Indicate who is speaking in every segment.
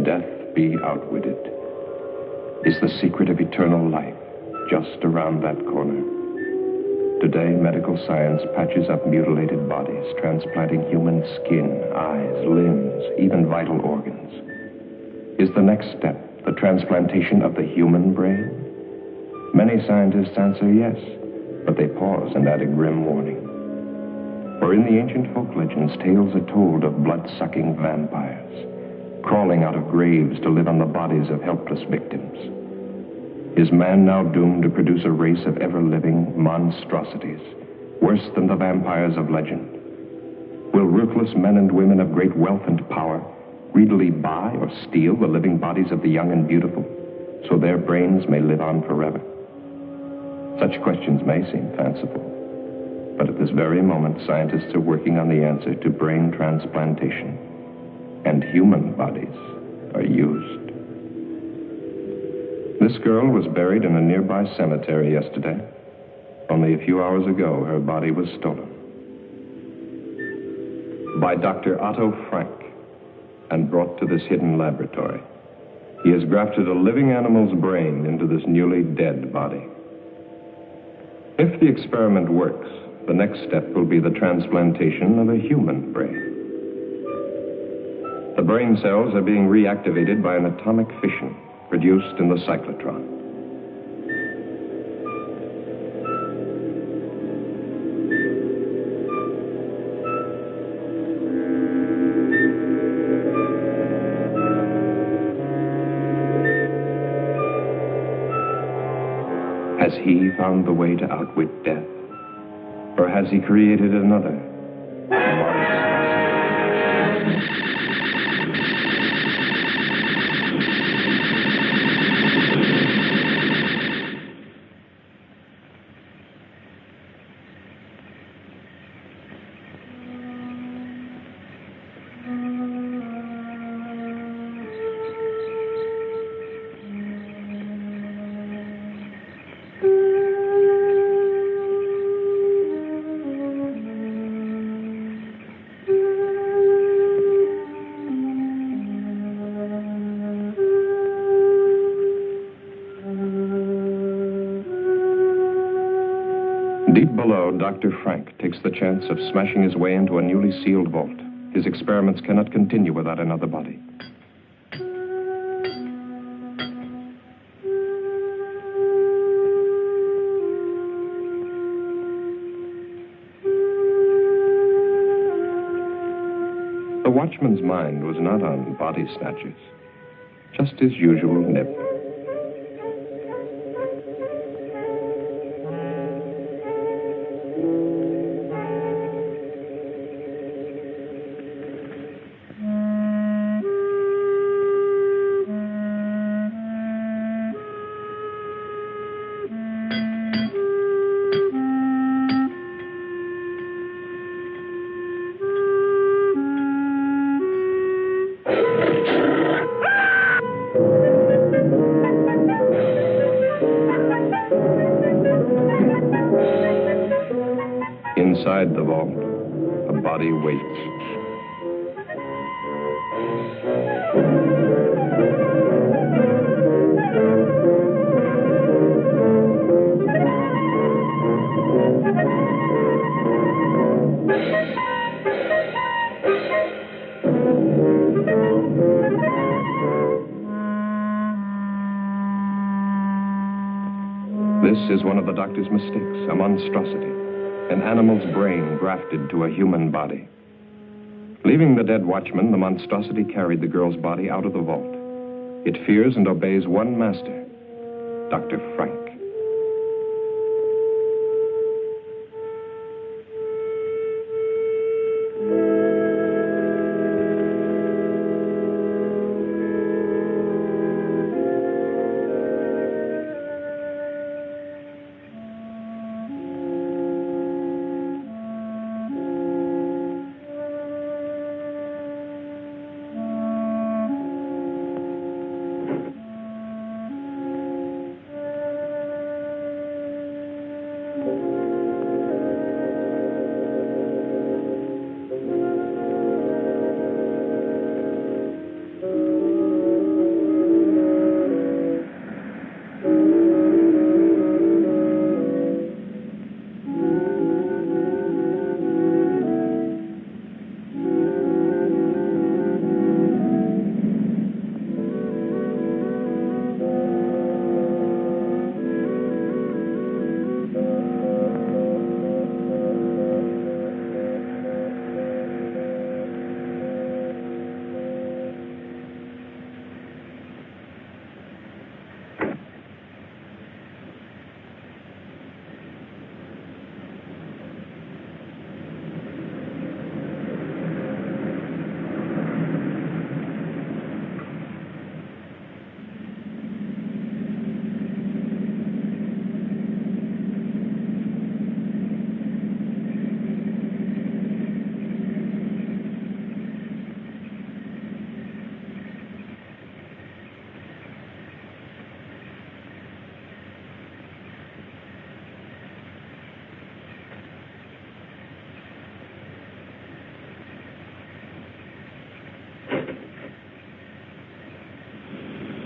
Speaker 1: death be outwitted? Is the secret of eternal life just around that corner? Today, medical science patches up mutilated bodies, transplanting human skin, eyes, limbs, even vital organs. Is the next step the transplantation of the human brain? Many scientists answer yes, but they pause and add a grim warning. For in the ancient folk legends, tales are told of blood-sucking vampires, crawling out of graves to live on the bodies of helpless victims. Is man now doomed to produce a race of ever-living monstrosities, worse than the vampires of legend? Will ruthless men and women of great wealth and power greedily buy or steal the living bodies of the young and beautiful, so their brains may live on forever? Such questions may seem fanciful, but at this very moment, scientists are working on the answer to brain transplantation, and human bodies are used. This girl was buried in a nearby cemetery yesterday. Only a few hours ago, her body was stolen. By Dr. Otto Frank, and brought to this hidden laboratory. He has grafted a living animal's brain into this newly dead body. If the experiment works, the next step will be the transplantation of a human brain. The brain cells are being reactivated by an atomic fission produced in the cyclotron. Has he found the way to outwit death? Or has he created another? Deep below, Dr. Frank takes the chance of smashing his way into a newly sealed vault. His experiments cannot continue without another body. The watchman's mind was not on body snatchers, just his usual nip. Inside the vault, a body waits. This is one of the doctor's mistakes, a monstrosity. An animal's brain grafted to a human body. Leaving the dead watchman, the monstrosity carried the girl's body out of the vault. It fears and obeys one master, Dr. Frank.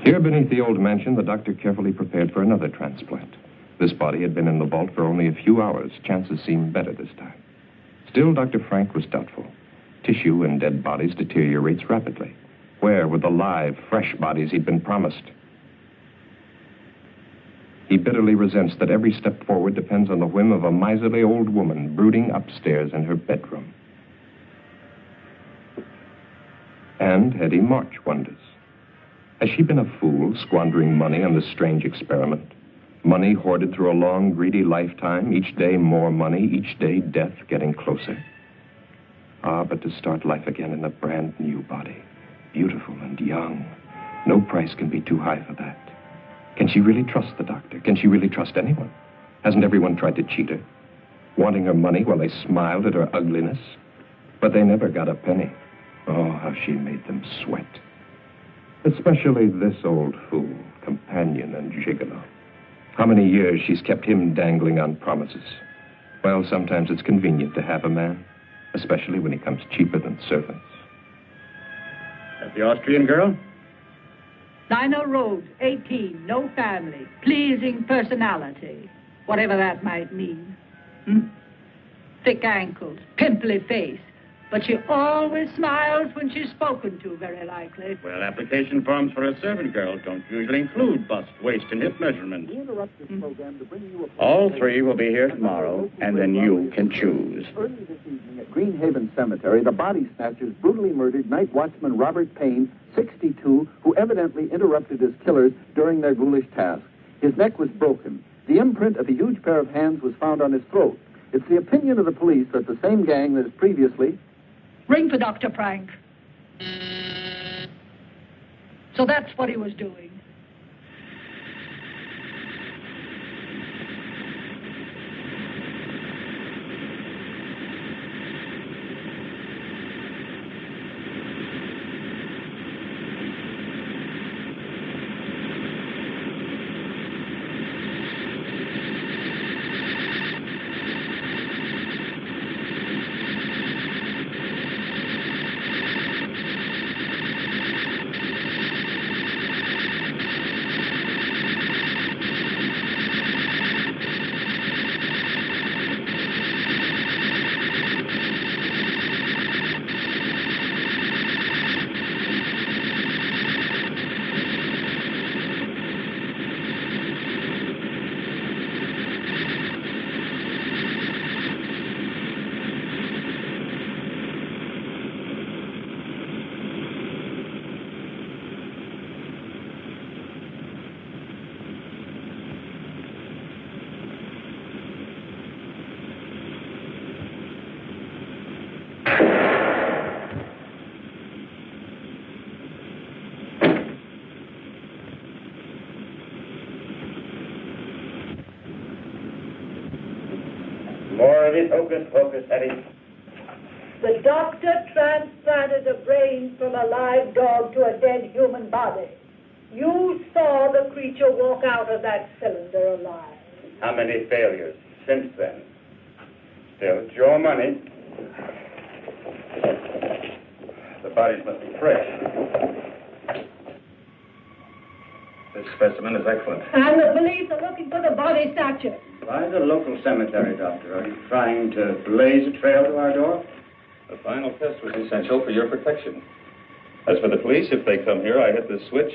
Speaker 1: Here beneath the old mansion, the doctor carefully prepared for another transplant. This body had been in the vault for only a few hours. Chances seemed better this time. Still, Dr. Frank was doubtful. Tissue in dead bodies deteriorates rapidly. Where were the live, fresh bodies he'd been promised? He bitterly resents that every step forward depends on the whim of a miserly old woman brooding upstairs in her bedroom. And Hetty March wonders. Has she been a fool, squandering money on this strange experiment? Money hoarded through a long, greedy lifetime, each day more money, each day death getting closer. Ah, but to start life again in a brand new body, beautiful and young, no price can be too high for that. Can she really trust the doctor? Can she really trust anyone? Hasn't everyone tried to cheat her? Wanting her money while they smiled at her ugliness? But they never got a penny. Oh, how she made them sweat. Especially this old fool, companion and gigolo. How many years she's kept him dangling on promises. Well, sometimes it's convenient to have a man, especially when he comes cheaper than servants.
Speaker 2: That the Austrian girl?
Speaker 3: Lionel Rhodes, 18, no family, pleasing personality, whatever that might mean. Thick ankles, pimply face, but she always smiles when she's spoken to, very likely.
Speaker 2: Well, application forms for a servant girl don't usually include bust, waist, and hip measurements.
Speaker 4: We interrupt this program to bring you
Speaker 2: All three will be here tomorrow, and then you can choose.
Speaker 4: Early this evening at Green Haven Cemetery, the body snatchers brutally murdered night watchman Robert Payne, 62, who evidently interrupted his killers during their ghoulish task. His neck was broken. The imprint of a huge pair of hands was found on his throat. It's the opinion of the police that the same gang that has previously...
Speaker 3: Ring for Dr. Frank. So that's what he was doing.
Speaker 2: More of it, hocus pocus, Hetty.
Speaker 3: The doctor transplanted a brain from a live dog to a dead human body. You saw the creature walk out of that cylinder alive.
Speaker 2: How many failures since then? Still, it's your money. The bodies must be fresh. This specimen is excellent.
Speaker 3: And the police are looking for the body snatcher.
Speaker 2: Why the local cemetery, Doctor? Are you trying to blaze a trail to our door?
Speaker 5: The final test was essential for your protection. As for the police, if they come here, I hit the switch,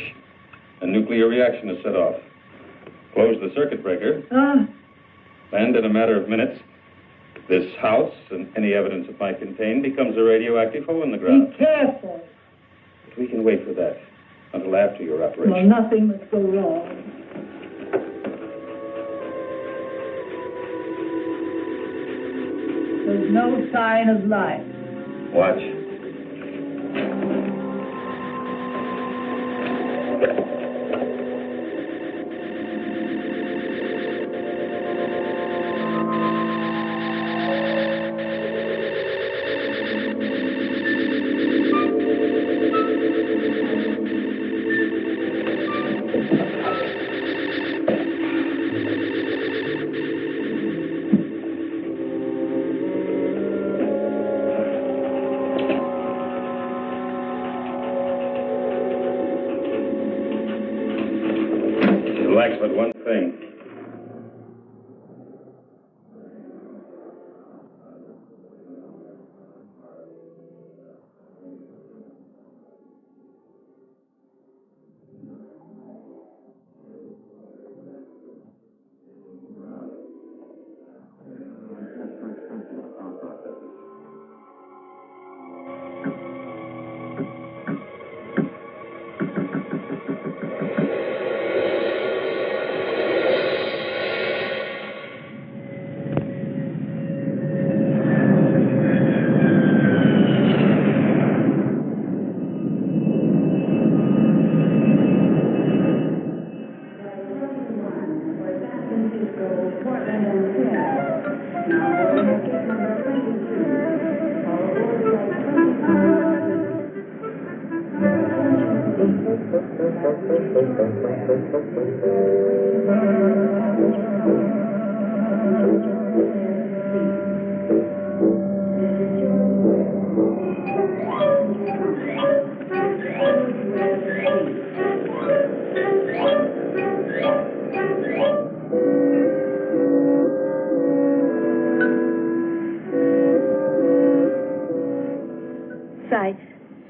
Speaker 5: a nuclear reaction is set off. Close the circuit breaker, and in a matter of minutes, this house and any evidence it might contain becomes a radioactive hole in the ground.
Speaker 3: Be careful.
Speaker 5: But we can wait for that until after your operation.
Speaker 3: Well, nothing must go wrong. There's no sign of life.
Speaker 5: Watch. lacks but one thing.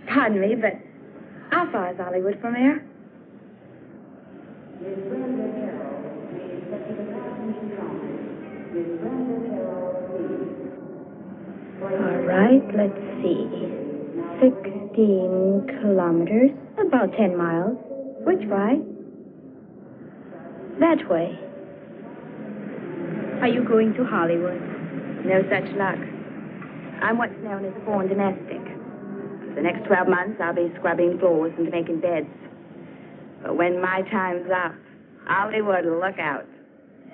Speaker 6: Pardon me, but how far is Hollywood from here? All right, let's see. 16 kilometers, about 10 miles. Which way? That way. Are you going to Hollywood? No such luck. I'm what's known as a born domestic. For the next 12 months, I'll be scrubbing floors and making beds. But when my time's up, Hollywood will look out.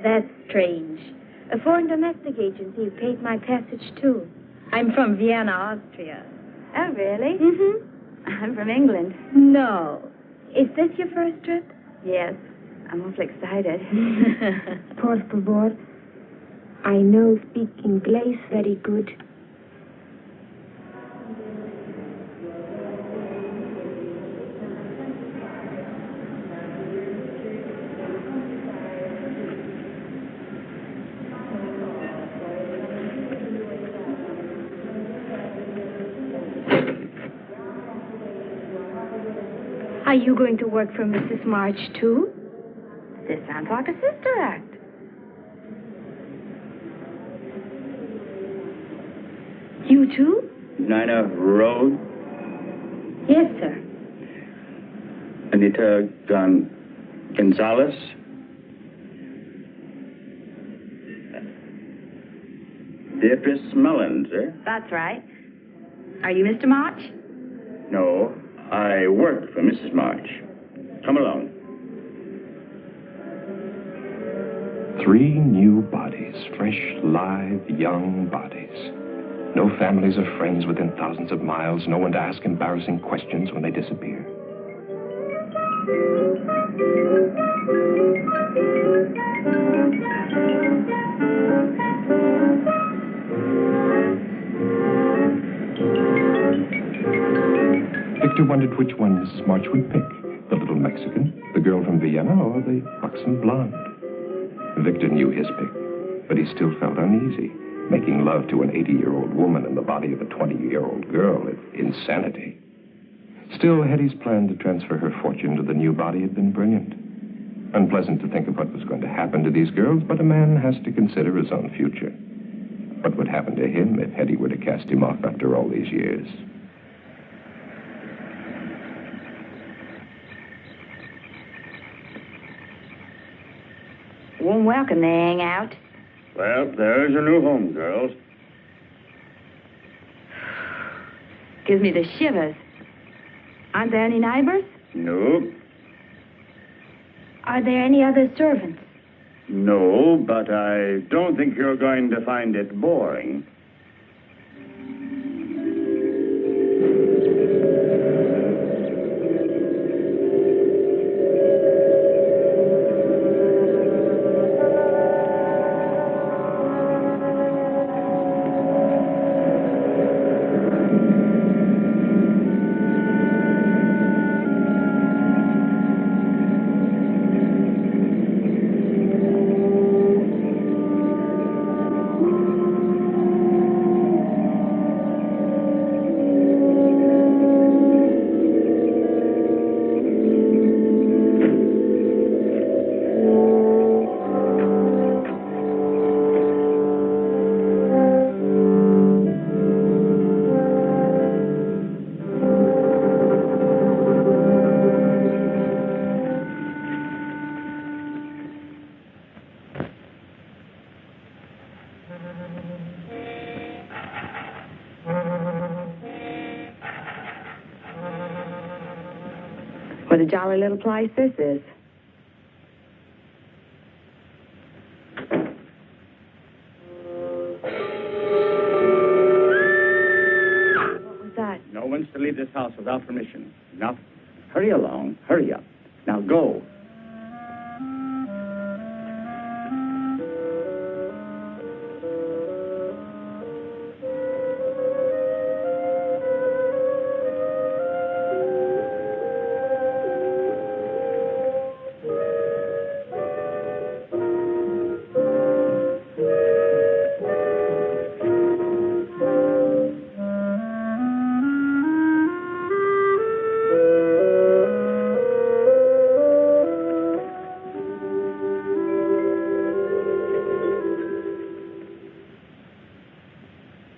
Speaker 6: That's strange. A foreign domestic agency paid my passage, too. I'm from Vienna, Austria. Oh, really? Mm-hmm. I'm from England. No. Is this your first trip? Yes. I'm awfully excited.
Speaker 7: Por favor. I know speak English very good.
Speaker 6: Are you going to work for Mrs. March, too? This sounds like a sister act. You, too?
Speaker 2: Nina Rhodes?
Speaker 6: Yes, sir.
Speaker 2: Anita Gonzalez? Beatrice Mullins, eh?
Speaker 6: That's right. Are you Mr. March?
Speaker 2: No, I work for Mrs. March. Come along.
Speaker 1: 3 new bodies, fresh, live, young bodies. No families or friends within thousands of miles. No one to ask embarrassing questions when they disappear. Victor wondered which one Mrs. March would pick. The little Mexican, the girl from Vienna, or the buxom blonde. Victor knew his pick, but he still felt uneasy. Making love to an 80-year-old woman in the body of a 20-year-old girl is insanity. Still, Hetty's plan to transfer her fortune to the new body had been brilliant. Unpleasant to think of what was going to happen to these girls, but a man has to consider his own future. What would happen to him if Hetty were to cast him off after all these years?
Speaker 6: Warm welcome, they hang out.
Speaker 2: Well, there's your new home, girls.
Speaker 6: Gives me the shivers. Aren't there any neighbors?
Speaker 2: No.
Speaker 6: Are there any other servants?
Speaker 2: No, but I don't think you're going to find it boring.
Speaker 6: What a jolly little place this is. What was that?
Speaker 2: No one's to leave this house without permission. Now, hurry along. Hurry up. Now, go.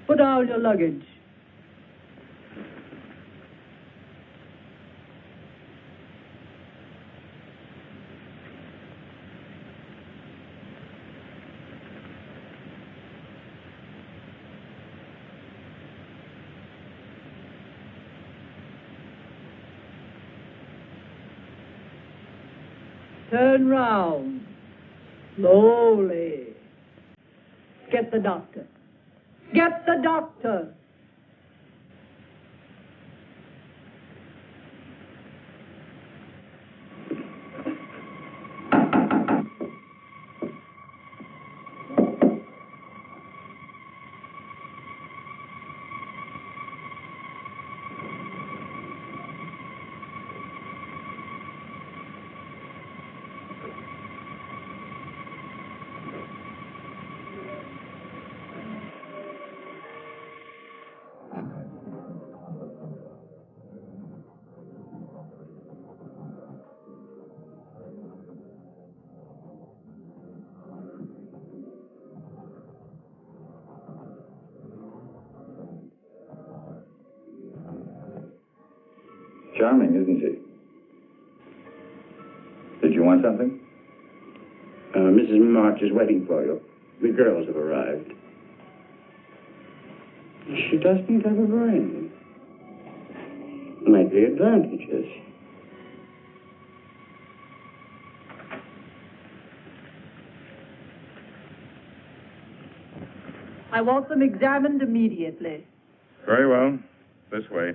Speaker 3: Put down your luggage. Turn round. Slowly. Get the doctor. Get the doctor.
Speaker 5: Charming, isn't she? Did you want something?
Speaker 2: Mrs. March is waiting for you. The girls have arrived. She doesn't have a brain. Might be advantages.
Speaker 3: I want them examined immediately.
Speaker 5: Very well. This way.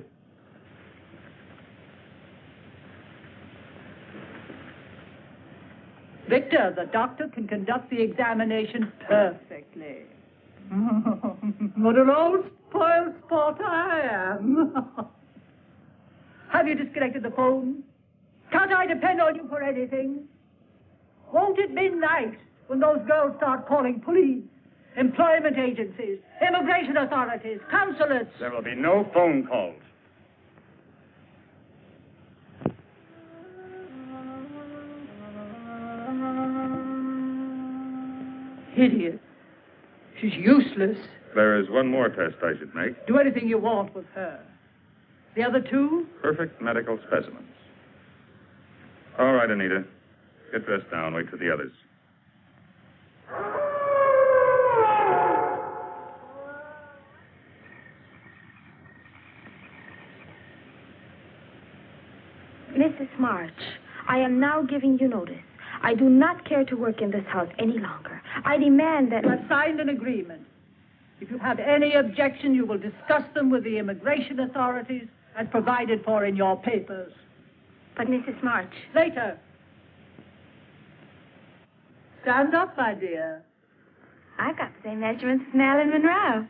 Speaker 3: Victor, the doctor can conduct the examination perfectly. What an old spoiled sport I am. Have you disconnected the phone? Can't I depend on you for anything? Won't it be nice when those girls start calling police, employment agencies, immigration authorities, consulates?
Speaker 5: There will be no phone calls.
Speaker 3: Idiot. She's useless.
Speaker 5: There is one more test I should make.
Speaker 3: Do anything you want with her. The other two?
Speaker 5: Perfect medical specimens. All right, Anita. Get dressed now and wait for the others.
Speaker 7: Mrs. March, I am now giving you notice. I do not care to work in this house any longer. I demand that...
Speaker 3: You have signed an agreement. If you have any objection, you will discuss them with the immigration authorities as provided for in your papers.
Speaker 7: But, Mrs. March...
Speaker 3: Later. Stand up, my dear.
Speaker 6: I've got the same measurements as Marilyn Monroe.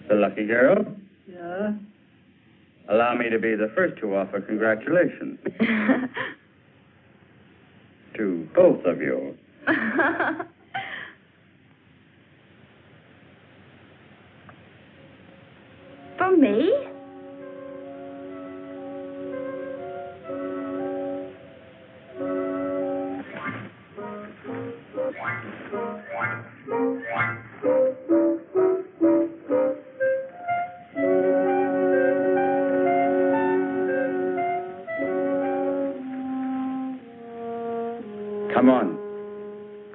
Speaker 2: The lucky girl.
Speaker 3: Yeah?
Speaker 2: Allow me to be the first to offer congratulations. To both of you.
Speaker 6: For me?
Speaker 2: Come on.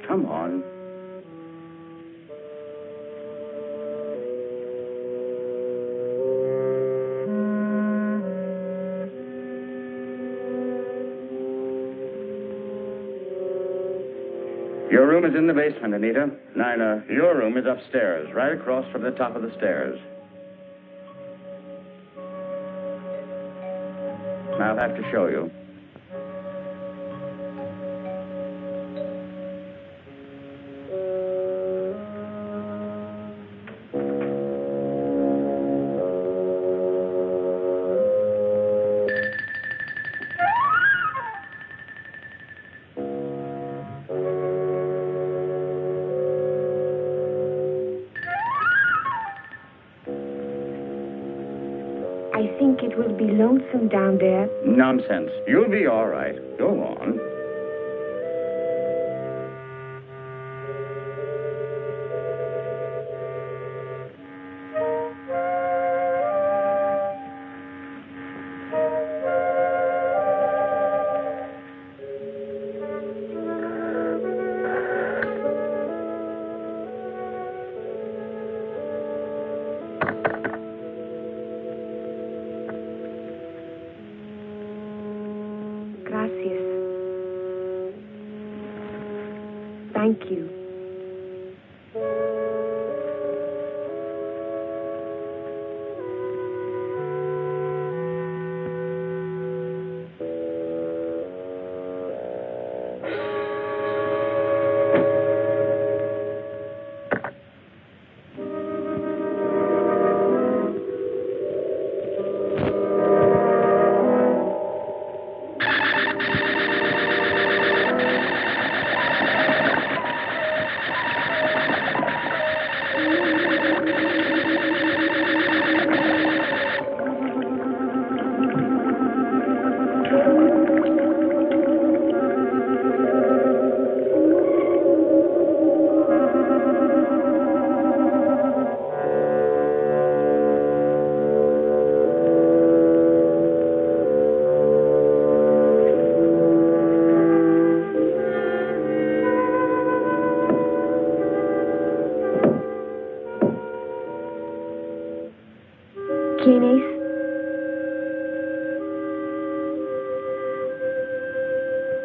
Speaker 2: Come on. Your room is in the basement, Anita. Nina, your room is upstairs, right across from the top of the stairs. I'll have to show you.
Speaker 7: I think it will be lonesome down there.
Speaker 2: Nonsense. You'll be all right. Go on.
Speaker 7: Thank you.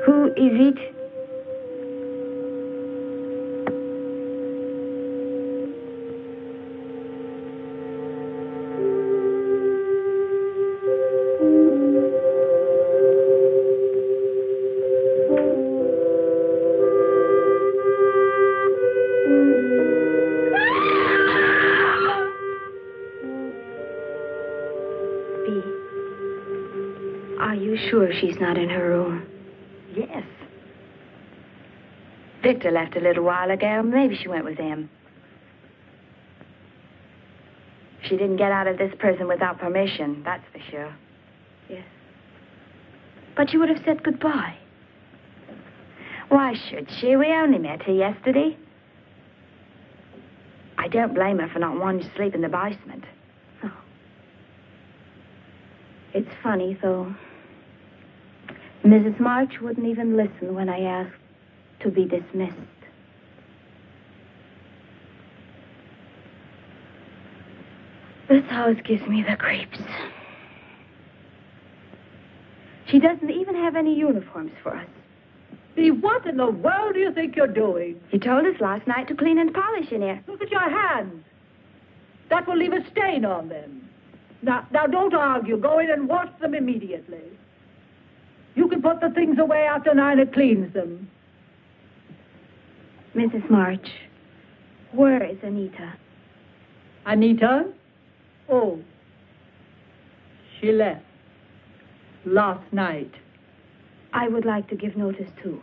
Speaker 7: Who is it? Are you sure she's not in her room?
Speaker 6: Yes. Victor left a little while ago. Maybe she went with him. She didn't get out of this prison without permission, that's for sure.
Speaker 7: Yes. But you would have said goodbye.
Speaker 6: Why should she? We only met her yesterday. I don't blame her for not wanting to sleep in the basement.
Speaker 7: Oh. It's funny, though. Mrs. March wouldn't even listen when I asked to be dismissed. This house gives me the creeps. She doesn't even have any uniforms for us.
Speaker 3: See, what in the world do you think you're doing?
Speaker 6: You told us last night to clean and polish in here.
Speaker 3: Look at your hands. That will leave a stain on them. Now, don't argue. Go in and wash them immediately. You can put the things away after Nina cleans them.
Speaker 7: Mrs. March, where is Anita?
Speaker 3: Anita? Oh, she left last night.
Speaker 7: I would like to give notice, too.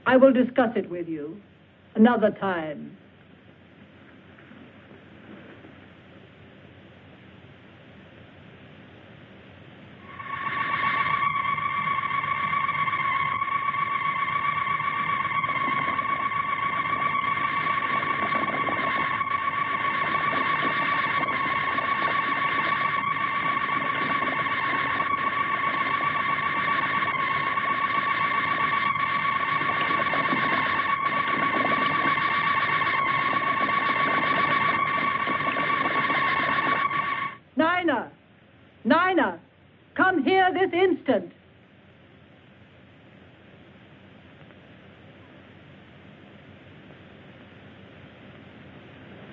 Speaker 3: I will discuss it with you another time.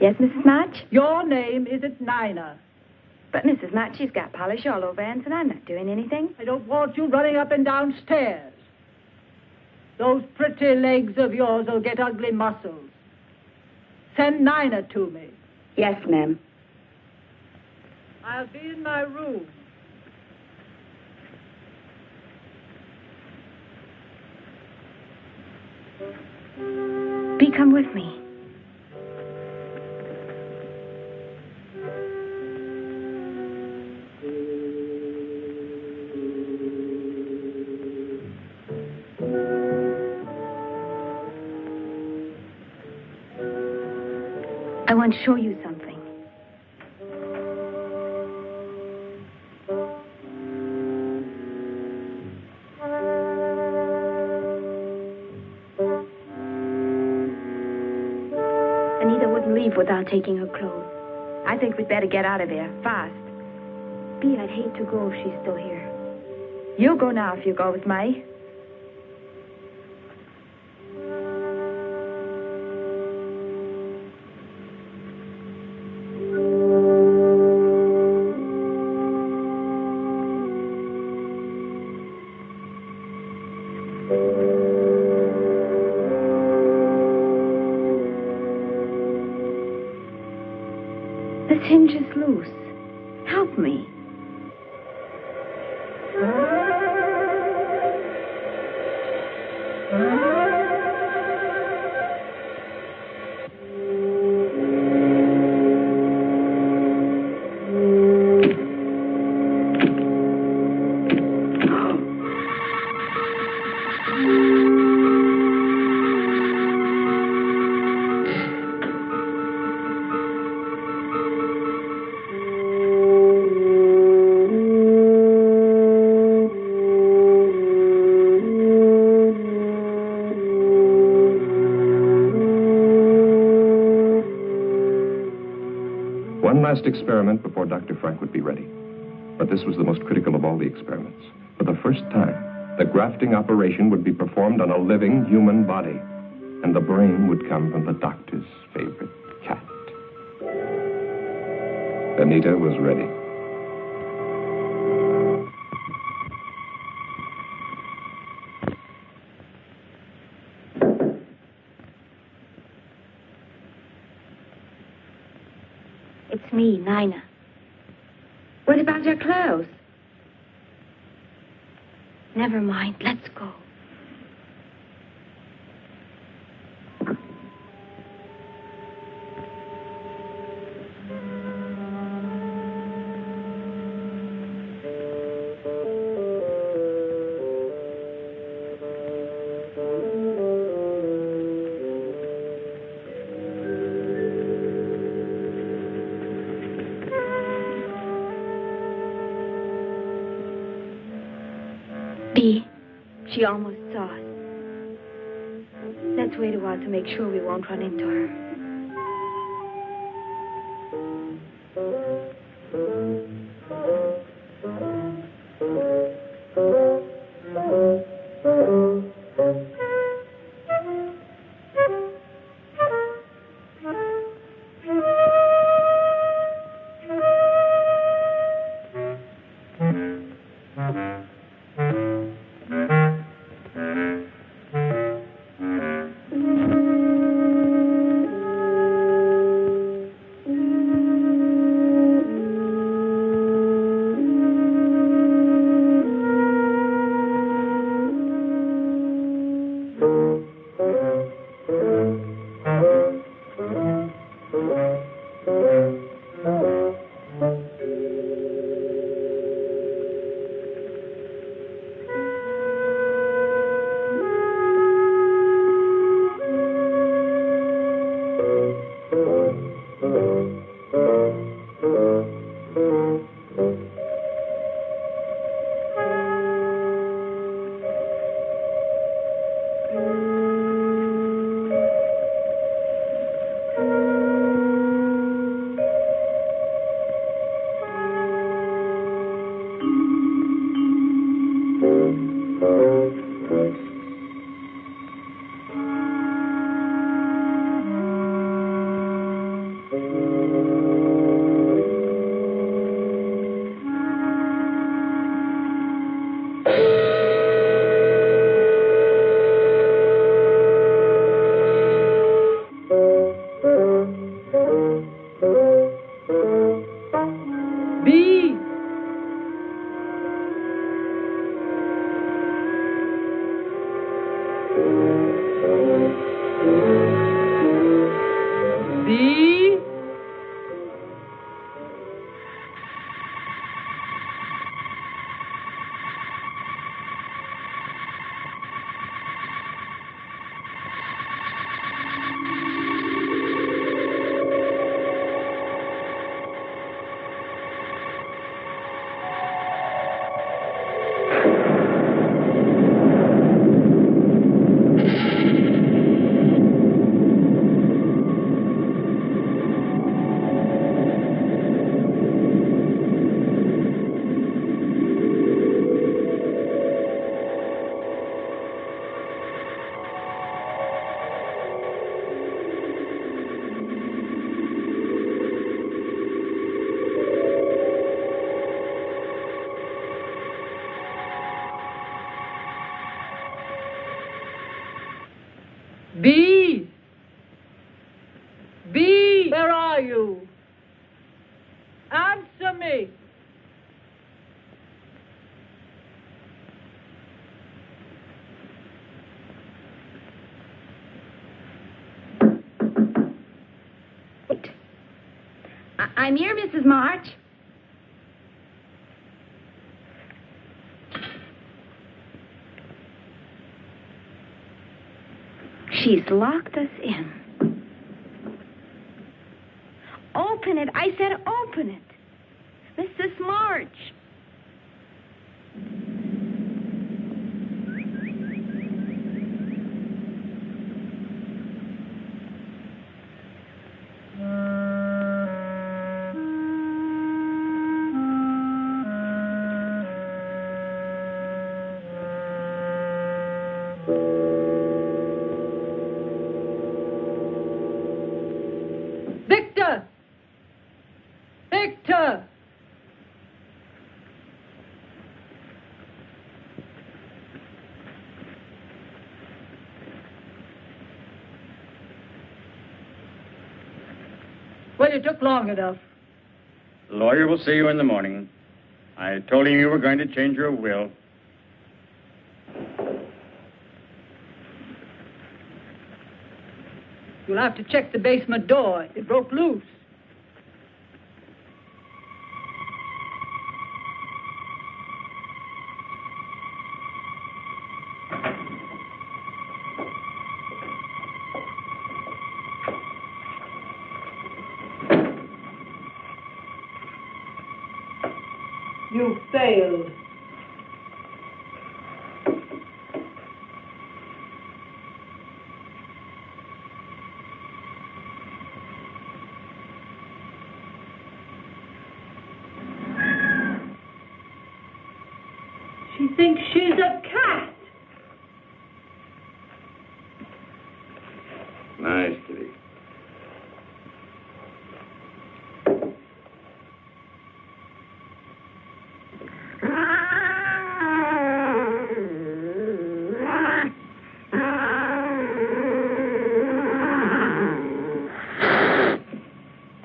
Speaker 6: Yes, Mrs. March?
Speaker 3: Your name isn't Nina.
Speaker 6: But Mrs. March, she's got polish all over hands, and I'm not doing anything.
Speaker 3: I don't want you running up and down stairs. Those pretty legs of yours will get ugly muscles. Send Nina to me.
Speaker 6: Yes, ma'am.
Speaker 3: I'll be in my room.
Speaker 7: Bee, come with me. I want to show you something. Anita wouldn't leave without taking her clothes.
Speaker 6: I think we'd better get out of here, fast.
Speaker 7: Bee, I'd hate to go if she's still here.
Speaker 6: You go now if you go with me.
Speaker 7: This hinge is loose. Help me.
Speaker 1: One last experiment before Dr. Frank would be ready. But this was the most critical of all the experiments. For the first time, the grafting operation would be performed on a living human body, and the brain would come from the doctor's favorite cat. Anita was ready.
Speaker 7: It's me, Nina.
Speaker 6: What about your clothes?
Speaker 7: Never mind. Let's go. Bee, she almost saw us. Let's wait a while to make sure we won't run into her.
Speaker 3: Bee! Bee! Where are you? Answer me!
Speaker 6: I'm here, Mrs. March. She's locked us in. Open it. I said open it. Mrs. March.
Speaker 3: Victor! Victor! Well, it took long enough.
Speaker 8: The lawyer will see you in the morning. I told him you were going to change your will.
Speaker 3: You'll have to check the basement door. It broke loose. You failed. She thinks she's a cat.
Speaker 5: Nice, Kitty.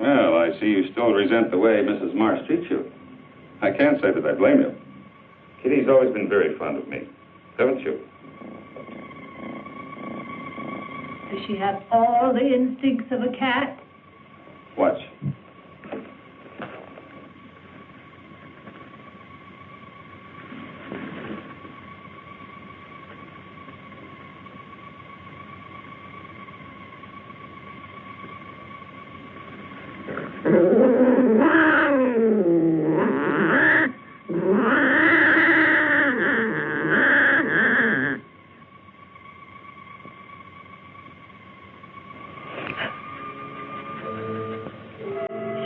Speaker 5: Well, I see you still resent the way Mrs. Marsh treats you. I can't say that I blame you. Kitty's always been very fond of me, haven't you?
Speaker 3: Does she have all the instincts of a cat?
Speaker 5: Watch.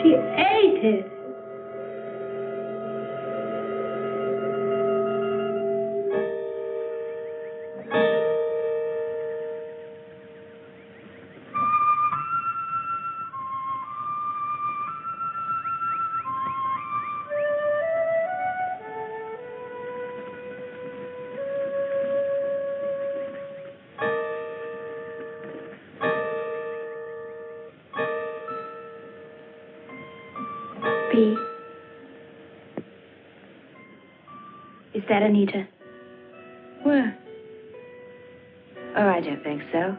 Speaker 3: She ate it.
Speaker 6: B. Is that Anita? Where? Oh, I don't think so.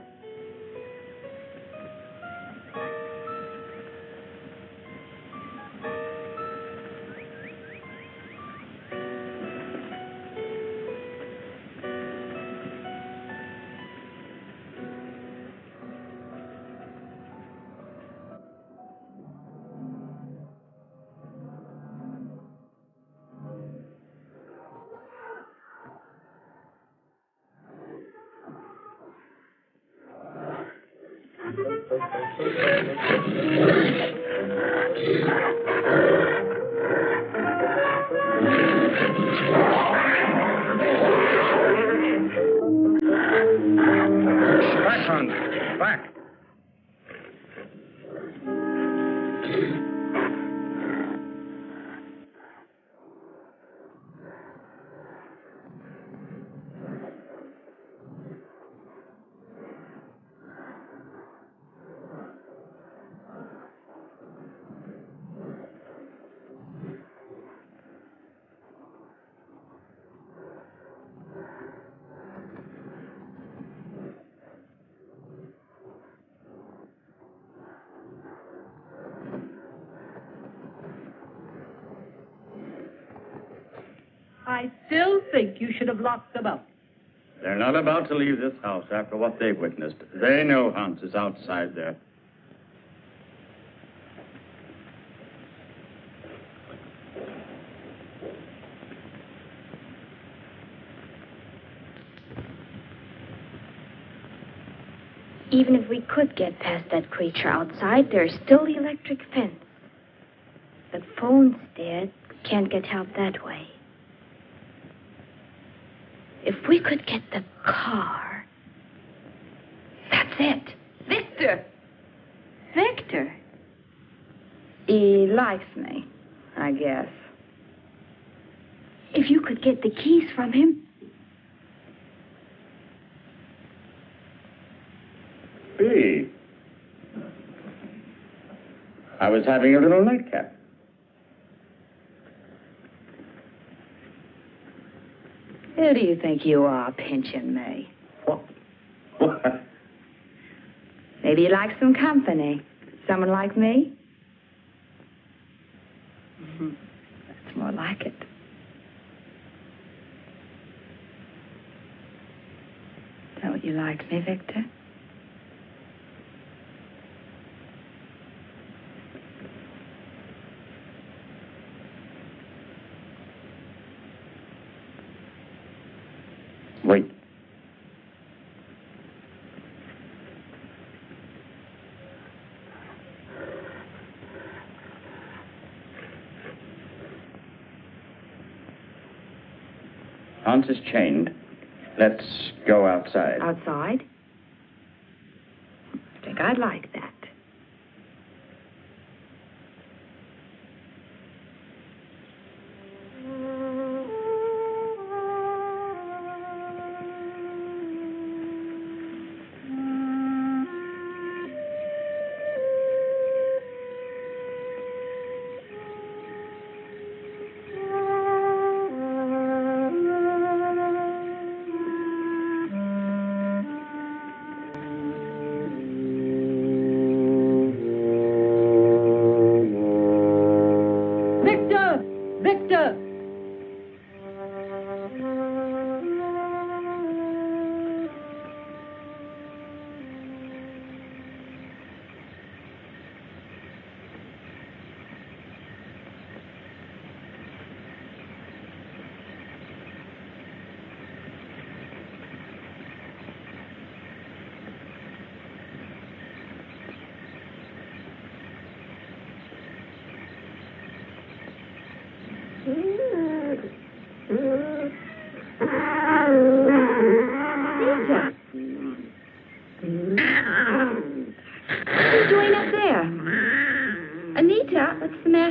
Speaker 8: Back, Hans. Back.
Speaker 3: still think you should have locked them up.
Speaker 8: They're not about to leave this house after what they've witnessed. They know Hans is outside there.
Speaker 7: Even if we could get past that creature outside, there's still the electric fence. The phone's dead. Can't get help that way. If we could get the car... That's it.
Speaker 6: Victor! Victor? He likes me, I guess.
Speaker 7: If you could get the keys from him...
Speaker 8: Hey. I was having a little nightcap.
Speaker 6: Who do you think you are, pinching me?
Speaker 8: What?
Speaker 6: Maybe you like some company. Someone like me? That's more like it. Don't you like me, Victor?
Speaker 8: Wait. Hans is chained. Let's go outside.
Speaker 6: Outside? I think I'd like that.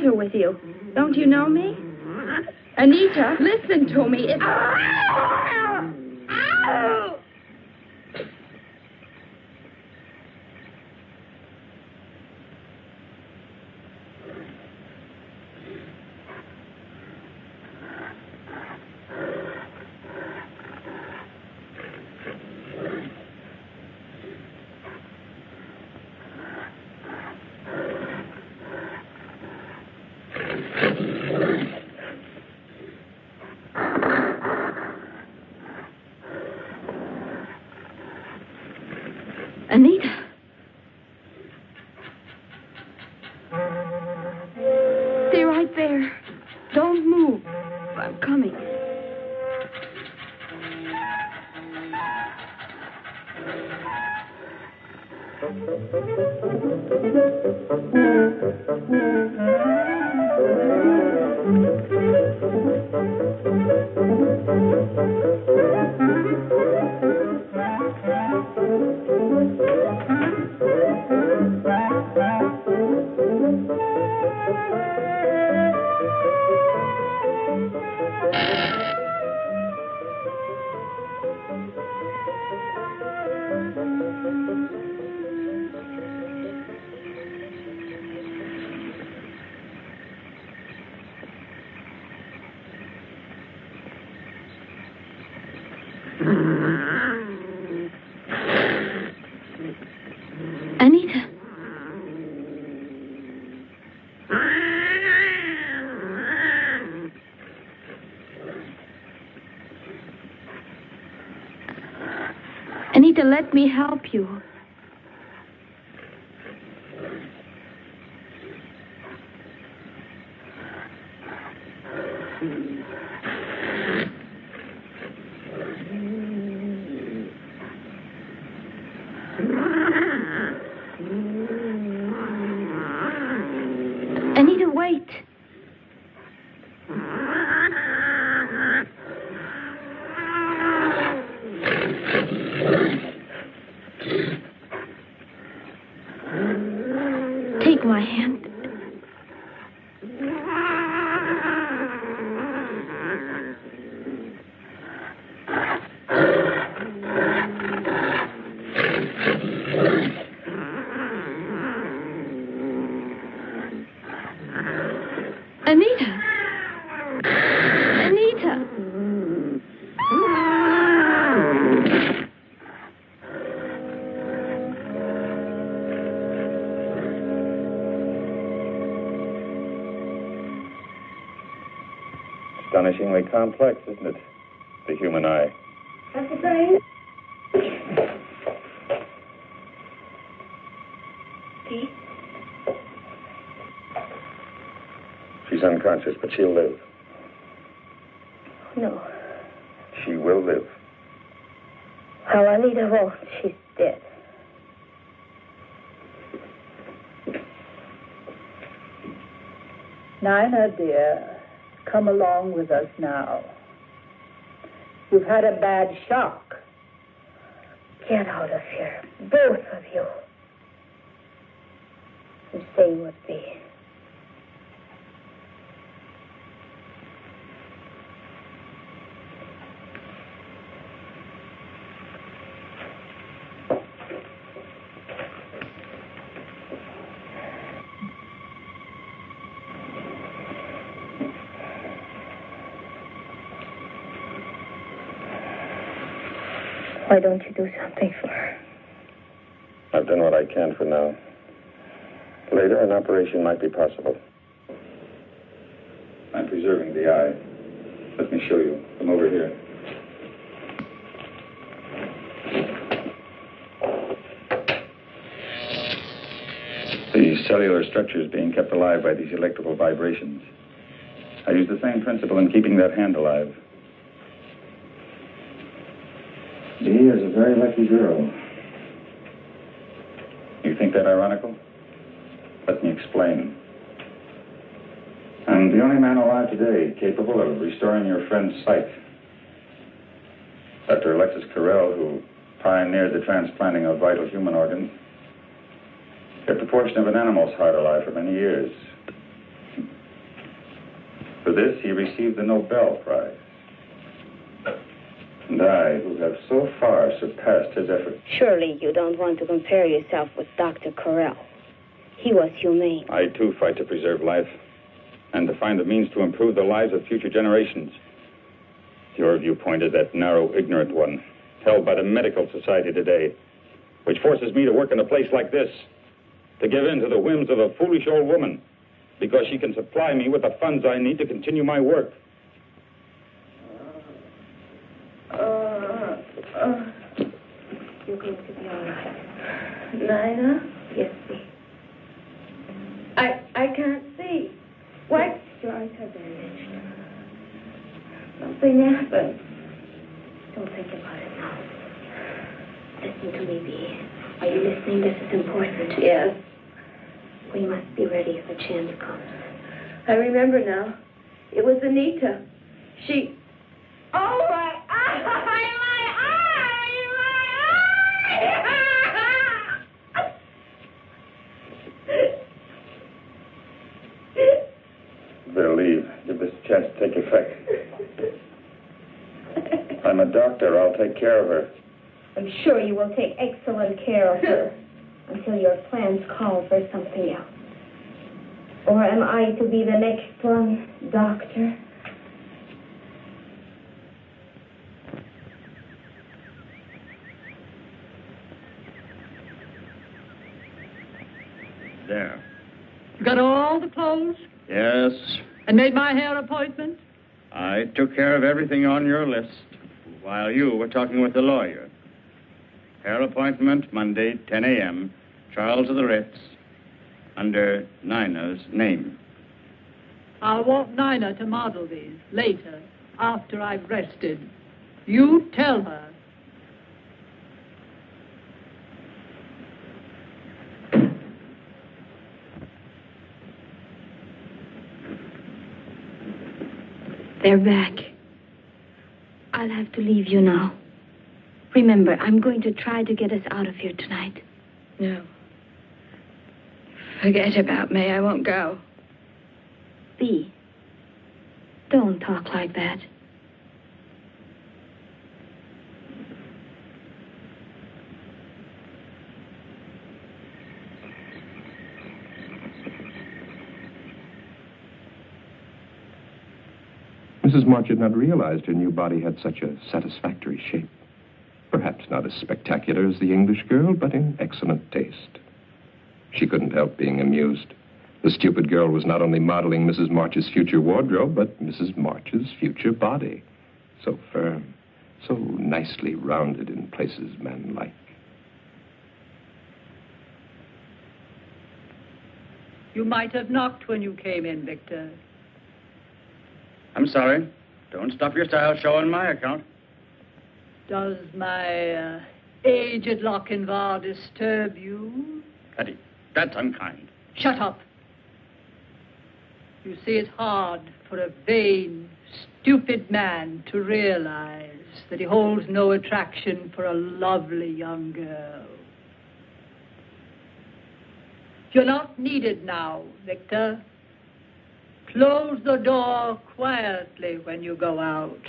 Speaker 7: With you. Don't you know me? Anita, listen to me. It's... Anita. Stay right there. Don't move. I'm coming. Anita, let me help you. Anita, wait. Take my hand. Anita! Anita!
Speaker 5: Astonishingly complex, isn't it? The human eye.
Speaker 6: That's the thing. See?
Speaker 5: She's unconscious, but she'll live.
Speaker 6: No.
Speaker 5: She will live.
Speaker 6: Well, Anita won't. She's dead.
Speaker 3: Nina, dear, come along with us now. You've had a bad shock.
Speaker 6: Get out of here, both of you. And say what be. Why don't you do something for her?
Speaker 5: I've done what I can for now. Later, an operation might be possible. I'm preserving the eye. Let me show you. Come over here. The cellular structure is being kept alive by these electrical vibrations. I use the same principle in keeping that hand alive. She is a very lucky girl. You think that ironical? Let me explain. I'm the only man alive today capable of restoring your friend's sight. Dr. Alexis Carrel, who pioneered the transplanting of vital human organs, kept a portion of an animal's heart alive for many years. For this, he received the Nobel Prize. And I, who have so far surpassed his efforts.
Speaker 6: Surely you don't want to compare yourself with Dr. Carrel. He was humane.
Speaker 5: I, too, fight to preserve life and to find the means to improve the lives of future generations. Your viewpoint is that narrow, ignorant one, held by the medical society today, which forces me to work in a place like this, to give in to the whims of a foolish old woman, because she can supply me with the funds I need to continue my work.
Speaker 6: You're going to be all right. Nina? Yes, see. I can't see. What? Your eyes are bandaged. Something happened. Don't think about it now. Listen to me, Bee. Are you listening? This is important. Yes. We must be ready if a chance comes. I remember now. It was Anita. She... Oh, my eye! My eye!
Speaker 5: Better leave. Give this chance to take effect. I'm a doctor. I'll take care of her.
Speaker 6: I'm sure you will take excellent care of her until your plans call for something else. Or am I to be the next one, doctor?
Speaker 8: There.
Speaker 3: You got all the clothes?
Speaker 8: Yes.
Speaker 3: And made my hair appointment?
Speaker 8: I took care of everything on your list while you were talking with the lawyer. Hair appointment Monday, 10 a.m. Charles of the Ritz, under Nina's name.
Speaker 3: I'll want Nina to model these later, after I've rested. You tell her.
Speaker 7: They're back. I'll have to leave you now. Remember, I'm going to try to get us out of here tonight.
Speaker 6: No. Forget about me. I won't go.
Speaker 7: Bea, don't talk like that.
Speaker 1: Mrs. March had not realized her new body had such a satisfactory shape. Perhaps not as spectacular as the English girl, but in excellent taste. She couldn't help being amused. The stupid girl was not only modeling Mrs. March's future wardrobe, but Mrs. March's future body. So firm, so nicely rounded in places manlike.
Speaker 3: You might have knocked when you came in, Victor.
Speaker 8: I'm sorry. Don't stop your style show on my account.
Speaker 3: Does my aged Lochinvar disturb you?
Speaker 8: Hetty, that's unkind.
Speaker 3: Shut up. You see, it's hard for a vain, stupid man to realize that he holds no attraction for a lovely young girl. You're not needed now, Victor. Close the door quietly when you go out.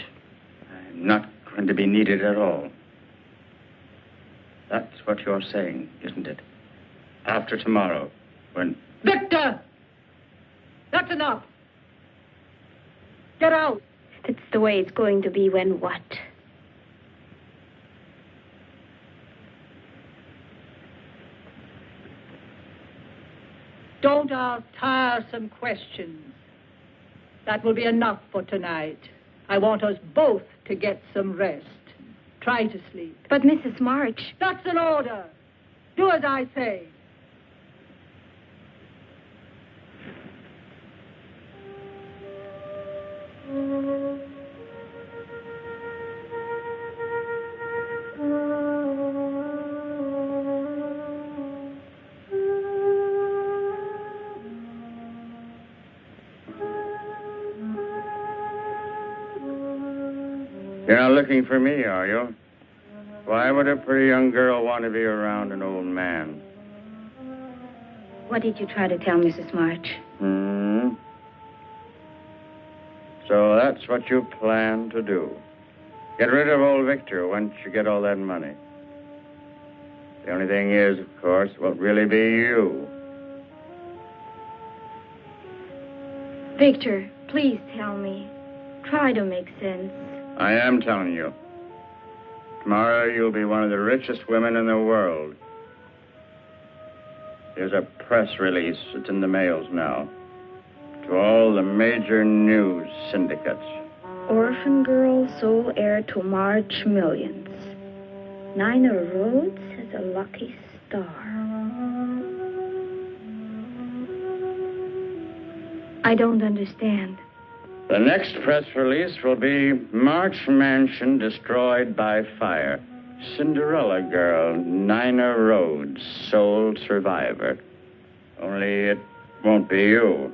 Speaker 8: I'm not going to be needed at all. That's what you're saying, isn't it? After tomorrow, when...
Speaker 3: Victor! That's enough. Get out.
Speaker 7: That's the way it's going to be when what?
Speaker 3: Don't ask tiresome questions. That will be enough for tonight. I want us both to get some rest. Try to sleep.
Speaker 7: But Mrs. March...
Speaker 3: That's an order. Do as I say.
Speaker 8: You're not looking for me, are you? Why would a pretty young girl want to be around an old man?
Speaker 7: What did you try to tell Mrs. March?
Speaker 8: So that's what you plan to do. Get rid of old Victor once you get all that money. The only thing is, of course, it won't really be you.
Speaker 7: Victor, please tell me. Try to make sense.
Speaker 8: I am telling you. Tomorrow you'll be one of the richest women in the world. Here's a press release. It's in the mails now. To all the major news syndicates.
Speaker 7: Orphan girl, sole heir to March millions. Nina Rhodes has a lucky star. I don't understand.
Speaker 8: The next press release will be March Mansion destroyed by fire. Cinderella girl, Nina Rhodes, sole survivor. Only it won't be you.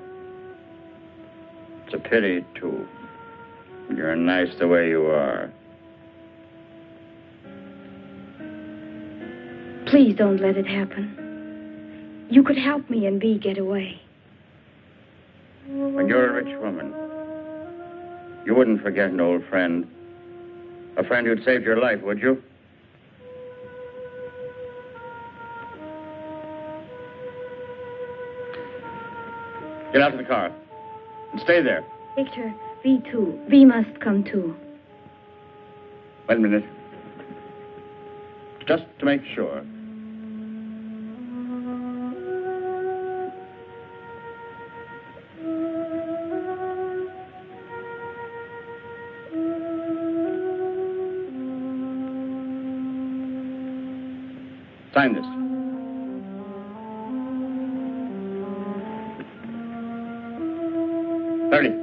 Speaker 8: It's a pity, too. You're nice the way you are.
Speaker 7: Please don't let it happen. You could help me and Bea get away.
Speaker 8: When you're a rich woman, you wouldn't forget an old friend. A friend who'd saved your life, would you? Get out of the car. And stay there.
Speaker 7: Victor, Bea too. Bea must come too.
Speaker 8: Wait a minute. Just to make sure. Sign this. Hurry.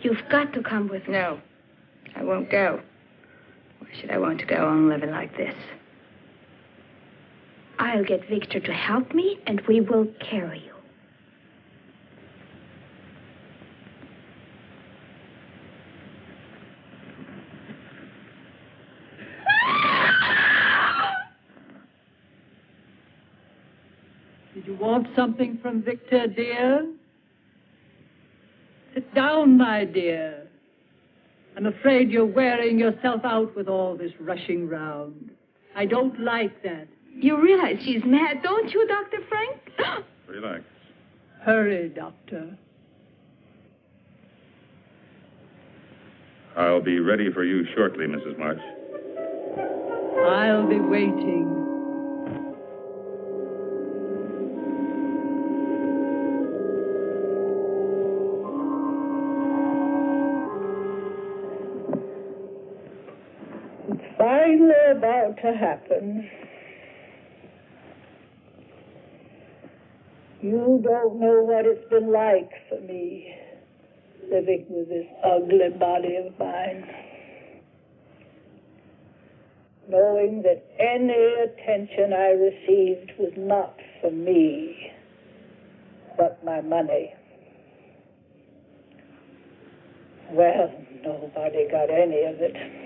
Speaker 7: You've got to come with me.
Speaker 6: No, I won't go. Why should I want to go on living like this?
Speaker 7: I'll get Victor to help me, and we will carry you.
Speaker 3: Did you want something from Victor, dear? Sit down, my dear. I'm afraid you're wearing yourself out with all this rushing round. I don't like that.
Speaker 6: You realize she's mad, don't you, Dr. Frank?
Speaker 5: Relax.
Speaker 3: Hurry, Doctor.
Speaker 5: I'll be ready for you shortly, Mrs. March.
Speaker 3: I'll be waiting. It's finally about to happen. You don't know what it's been like for me, living with this ugly body of mine. Knowing that any attention I received was not for me, but my money. Well, nobody got any of it.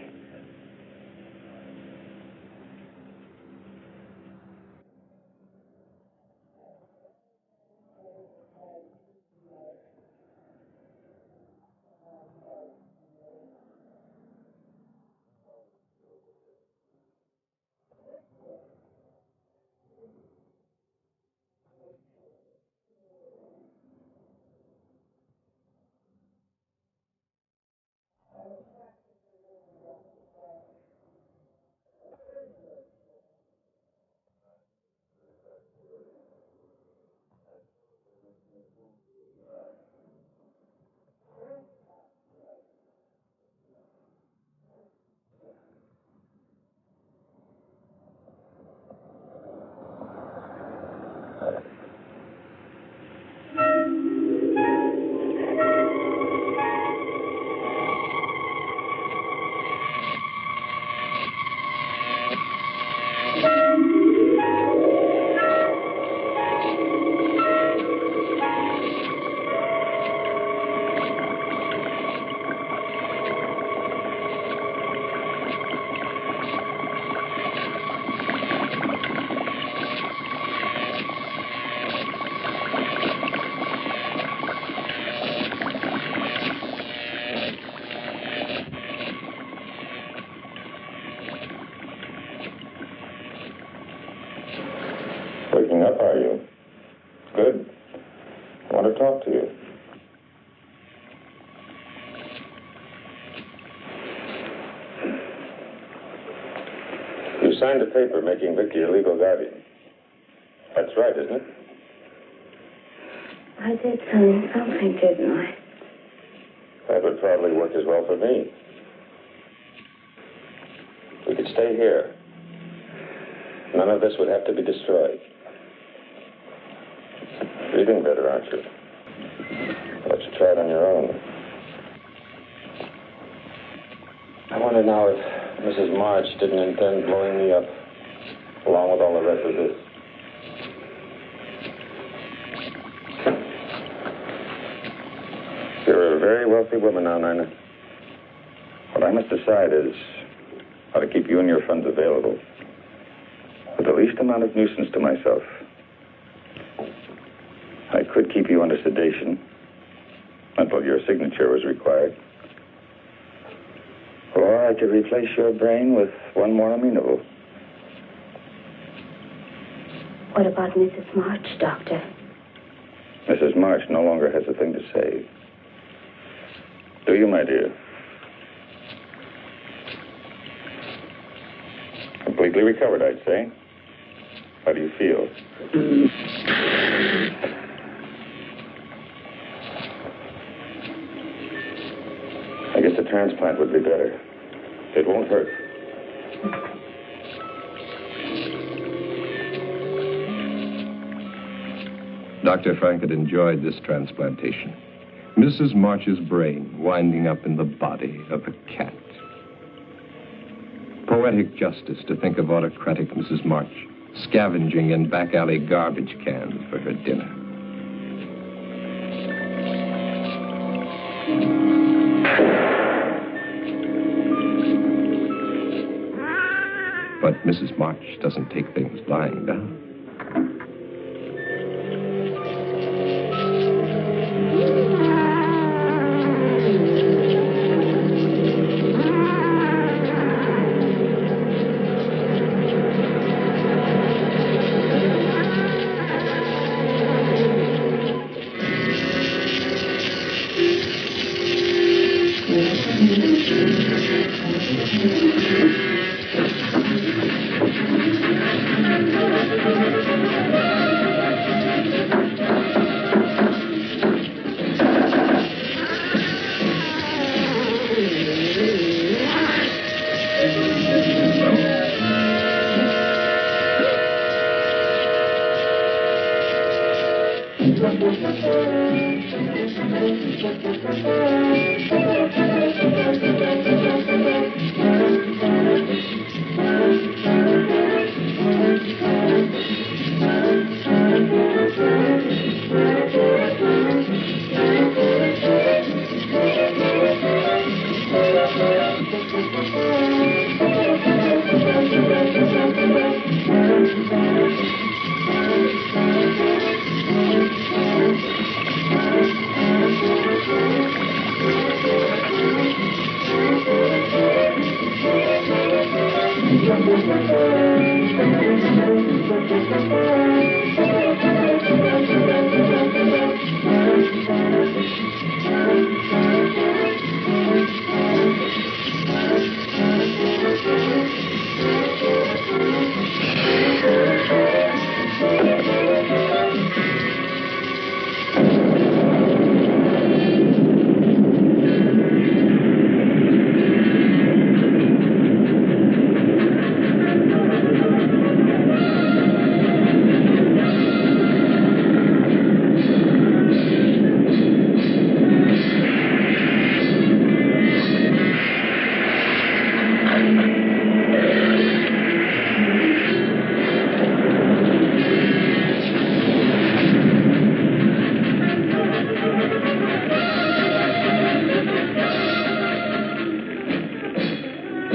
Speaker 5: Waking up, are you? Good. I want to talk to you. You signed a paper making Vicky your legal guardian. That's right, isn't it?
Speaker 6: I did sign something, didn't I?
Speaker 5: That would probably work as well for me. We could stay here. None of this would have to be destroyed. Breathing better, aren't you? Let's try it on your own. I wonder now if Mrs. March didn't intend blowing me up, along with all the rest of this. You're a very wealthy woman now, Nina. What I must decide is how to keep you and your funds available with the least amount of nuisance to myself. I could keep you under sedation until your signature was required. Or I could replace your brain with one more amenable.
Speaker 7: What about Mrs. March, Doctor?
Speaker 5: Mrs. March no longer has a thing to say. Do you, my dear? Completely recovered, I'd say. How do you feel? I guess a transplant would be better. It won't hurt.
Speaker 1: Dr. Frank had enjoyed this transplantation. Mrs. March's brain winding up in the body of a cat. Poetic justice to think of autocratic Mrs. March scavenging in back alley garbage cans for her dinner. But Mrs. March doesn't take things lying down.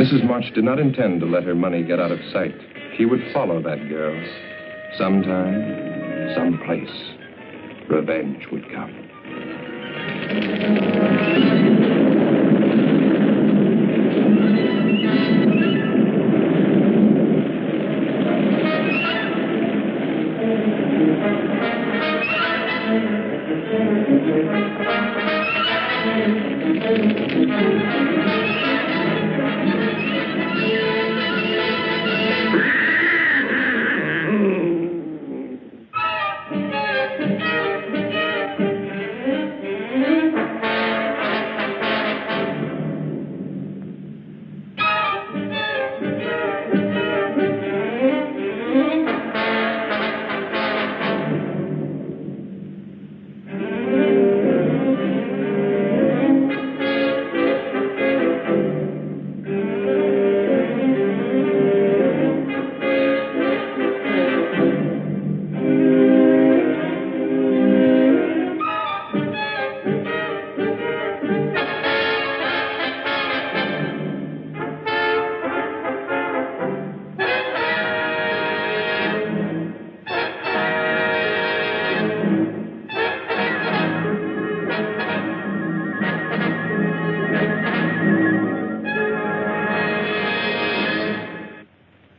Speaker 1: Mrs. March did not intend to let her money get out of sight. She would follow that girl. Sometime, someplace, revenge would come.